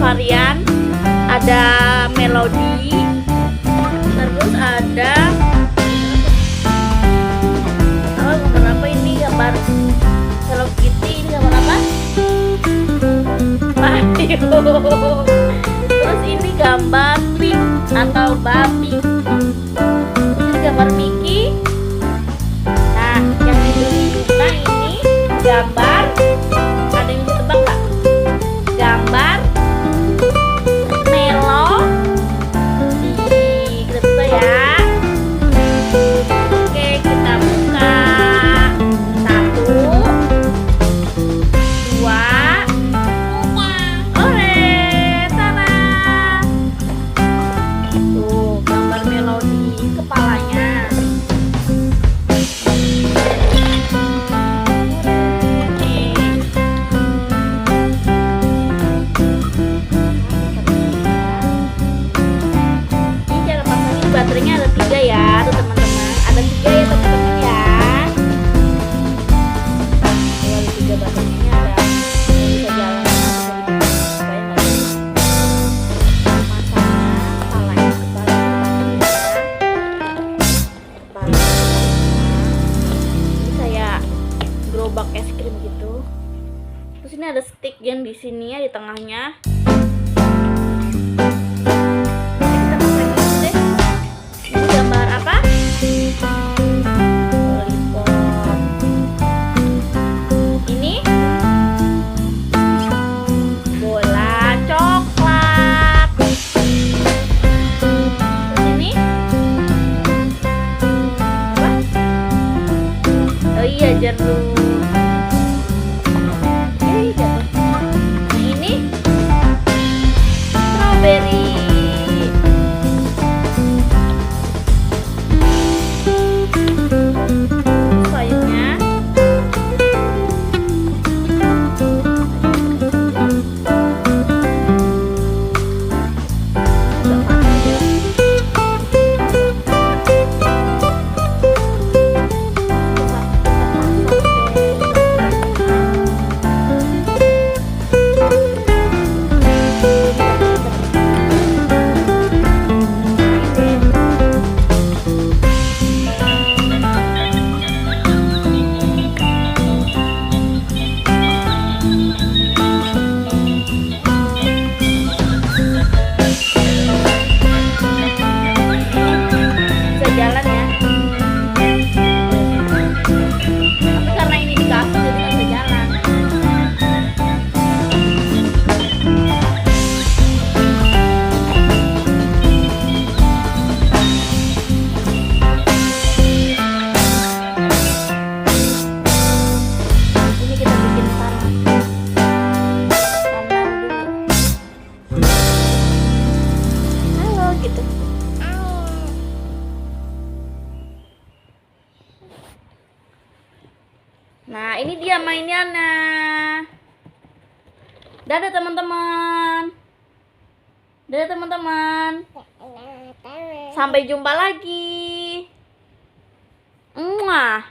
varian, ada melodi, terus ada gambar apa ini, gambar Hello Kitty. Ini gambar apa? Mario. Terus ini gambar pink atau babi. Ini gambar Mickey. Nah, yang dibuka ini gambar, ada yang bisa tebak nggak? Gambar Melo. Kita buka ya. Oke, kita buka. 1, 2, ore, tada. Tuh, gambar Melody kepalanya. Baterainya ada 3 ya tuh teman-teman, ada 3 ya teman-teman ya. Ada 3 baterainya, ada yang bisa jalan, supaya nggak masanya kepalanya kepala ini kayak gerobak es krim gitu. Terus ini ada stick yang di sini ya, di tengahnya. Gambar apa? Lollipop. Ini bola coklat. Ini apa? Oh iya, jeruk. Jatuh. Ini strawberry. Nah, ini dia mainnya. Nah, dadah teman-teman. Dadah teman-teman. Sampai jumpa lagi. Muah.